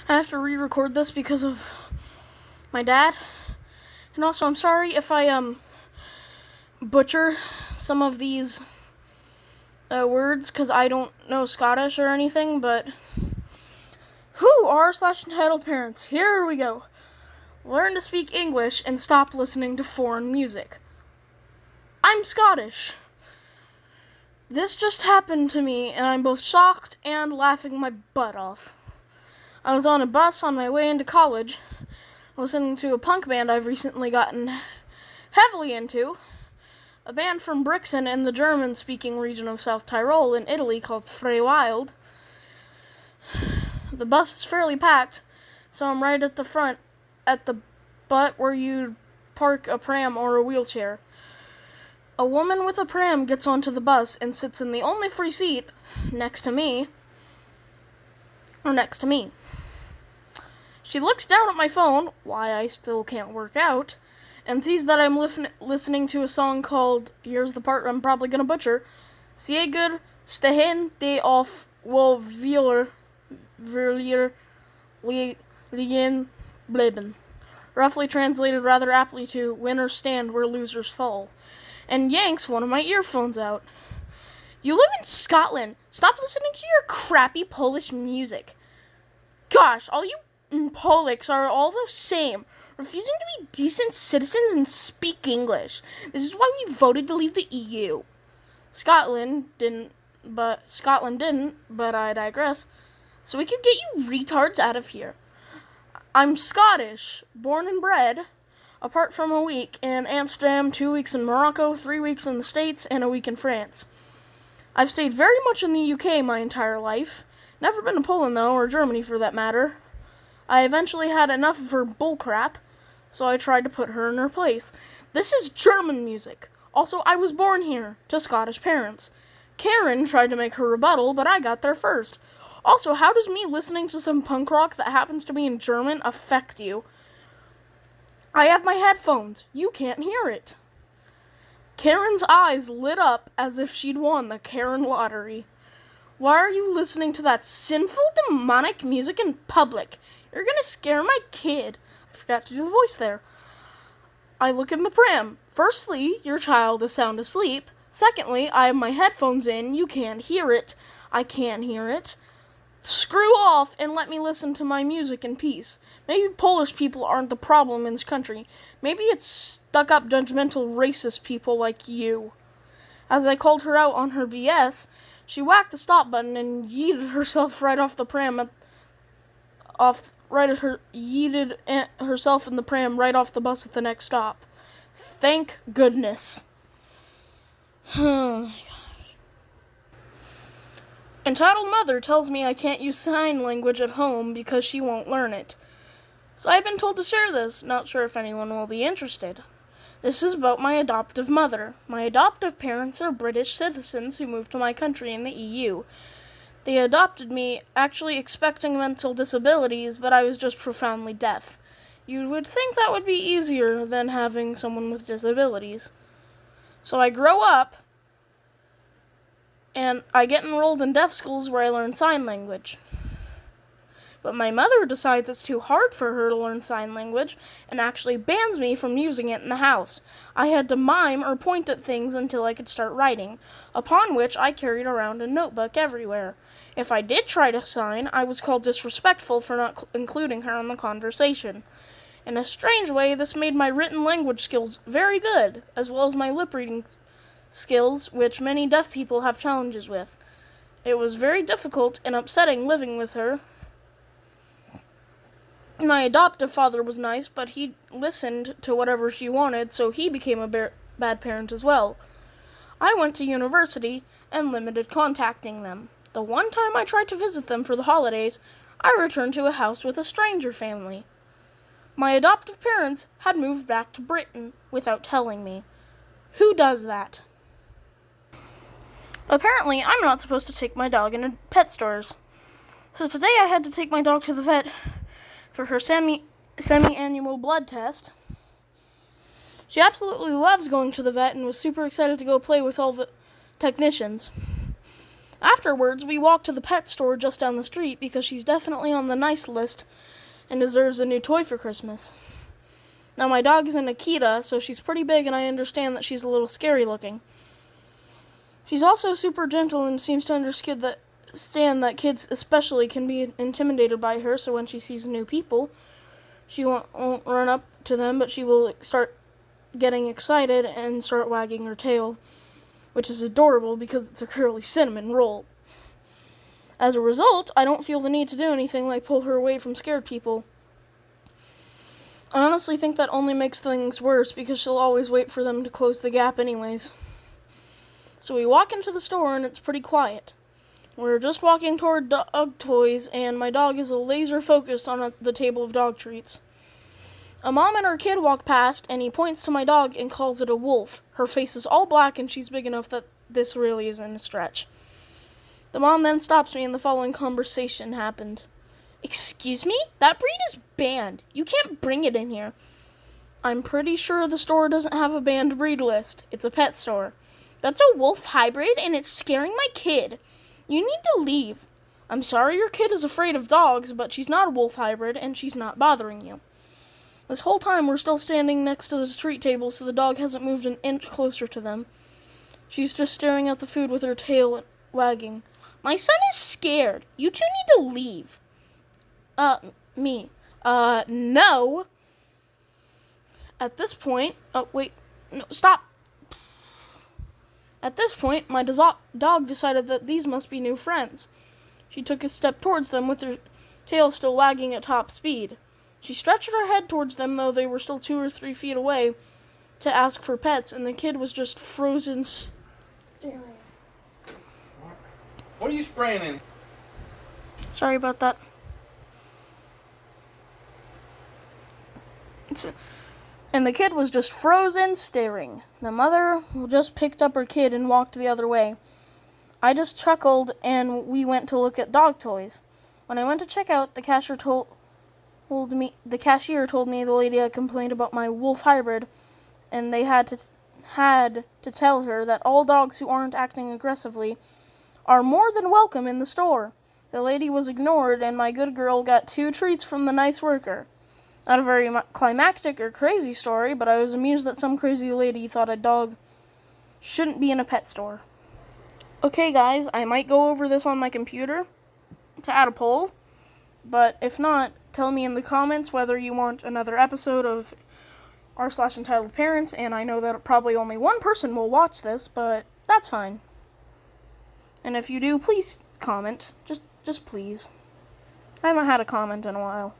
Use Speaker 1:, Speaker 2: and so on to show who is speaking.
Speaker 1: I have to re-record this because of my dad. And also, I'm sorry if I butcher some of these words because I don't know Scottish or anything, but r/EntitledParents. Here we go. Learn to speak English and stop listening to foreign music. I'm Scottish. This just happened to me, and I'm both shocked and laughing my butt off. I was on a bus on my way into college, listening to a punk band I've recently gotten heavily into, a band from Brixen in the German-speaking region of South Tyrol in Italy called Wild. The bus is fairly packed, so I'm right at the front, at the butt where you'd park a pram or a wheelchair. A woman with a pram gets onto the bus and sits in the only free seat next to me. She looks down at my phone, why I still can't work out, and sees that I'm listening to a song called, here's the part I'm probably going to butcher, Sieger stehen de of wo wir liegen bleiben. Roughly translated rather aptly to, winners stand where losers fall. And yanks one of my earphones out. You live in Scotland. Stop listening to your crappy Polish music. Gosh, all you Polacks are all the same, refusing to be decent citizens and speak English. This is why we voted to leave the EU. Scotland didn't, but I digress. So we could get you retards out of here. I'm Scottish, born and bred, apart from a week in Amsterdam, 2 weeks in Morocco, 3 weeks in the States, and a week in France. I've stayed very much in the UK my entire life. Never been to Poland, though, or Germany for that matter. I eventually had enough of her bullcrap, so I tried to put her in her place. This is German music. Also, I was born here, to Scottish parents. Karen tried to make her rebuttal, but I got there first. Also, how does me listening to some punk rock that happens to be in German affect you? I have my headphones. You can't hear it. Karen's eyes lit up as if she'd won the Karen lottery. Why are you listening to that sinful, demonic music in public? You're gonna scare my kid. I forgot to do the voice there. I look in the pram. Firstly, your child is sound asleep. Secondly, I have my headphones in. You can't hear it. I can't hear it. Screw off and let me listen to my music in peace. Maybe Polish people aren't the problem in this country. Maybe it's stuck-up, judgmental, racist people like you. As I called her out on her BS, she whacked the stop button and yeeted herself right off the pram yeeted herself in the pram right off the bus at the next stop. Thank goodness. Oh my gosh. Entitled mother tells me I can't use sign language at home because she won't learn it. So I've been told to share this, not sure if anyone will be interested. This is about my adoptive mother. My adoptive parents are British citizens who moved to my country in the EU. They adopted me actually expecting mental disabilities, but I was just profoundly deaf. You would think that would be easier than having someone with disabilities. So I grow up, and I get enrolled in deaf schools where I learn sign language. But my mother decides it's too hard for her to learn sign language and actually bans me from using it in the house. I had to mime or point at things until I could start writing, upon which I carried around a notebook everywhere. If I did try to sign, I was called disrespectful for not including her in the conversation. In a strange way, this made my written language skills very good, as well as my lip reading skills, which many deaf people have challenges with. It was very difficult and upsetting living with her. My adoptive father was nice, but he listened to whatever she wanted, so he became a bad parent as well. I went to university and limited contacting them. The one time I tried to visit them for the holidays, I returned to a house with a stranger family. My adoptive parents had moved back to Britain without telling me. Who does that? Apparently, I'm not supposed to take my dog into pet stores. So today I had to take my dog to the vet for her semi-annual blood test. She absolutely loves going to the vet and was super excited to go play with all the technicians. Afterwards, we walked to the pet store just down the street because she's definitely on the nice list and deserves a new toy for Christmas. Now, my dog is an Akita, so she's pretty big, and I understand that she's a little scary looking. She's also super gentle and seems to understand that kids especially can be intimidated by her, so when she sees new people, she won't run up to them, but she will start getting excited and start wagging her tail, which is adorable because it's a curly cinnamon roll. As a result, I don't feel the need to do anything like pull her away from scared people. I honestly think that only makes things worse because she'll always wait for them to close the gap anyways. So we walk into the store and it's pretty quiet. We're just walking toward dog toys and my dog is laser focused on the table of dog treats. A mom and her kid walk past and he points to my dog and calls it a wolf. Her face is all black and she's big enough that this really isn't a stretch. The mom then stops me and the following conversation happened. Excuse me? That breed is banned. You can't bring it in here. I'm pretty sure the store doesn't have a banned breed list. It's a pet store. That's a wolf hybrid and it's scaring my kid. You need to leave. I'm sorry your kid is afraid of dogs, but she's not a wolf hybrid and she's not bothering you. This whole time we're still standing next to the street table, so the dog hasn't moved an inch closer to them. She's just staring at the food with her tail wagging. My son is scared. You two need to leave. No. At this point, stop. At this point, my dog decided that these must be new friends. She took a step towards them with her tail still wagging at top speed. She stretched her head towards them, though they were still 2 or 3 feet away, to ask for pets, and the kid was just frozen staring.
Speaker 2: What are you spraying in?
Speaker 1: Sorry about that. And the kid was just frozen staring. The mother just picked up her kid and walked the other way. I just chuckled and we went to look at dog toys. When I went to check out, the cashier told me the lady had complained about my wolf hybrid and they had to tell her that all dogs who aren't acting aggressively are more than welcome in the store. The lady was ignored and my good girl got 2 treats from the nice worker. Not a very climactic or crazy story, but I was amused that some crazy lady thought a dog shouldn't be in a pet store. Okay guys, I might go over this on my computer to add a poll, but if not, tell me in the comments whether you want another episode of r/EntitledParents, and I know that probably only one person will watch this, but that's fine. And if you do, please comment. Just please. I haven't had a comment in a while.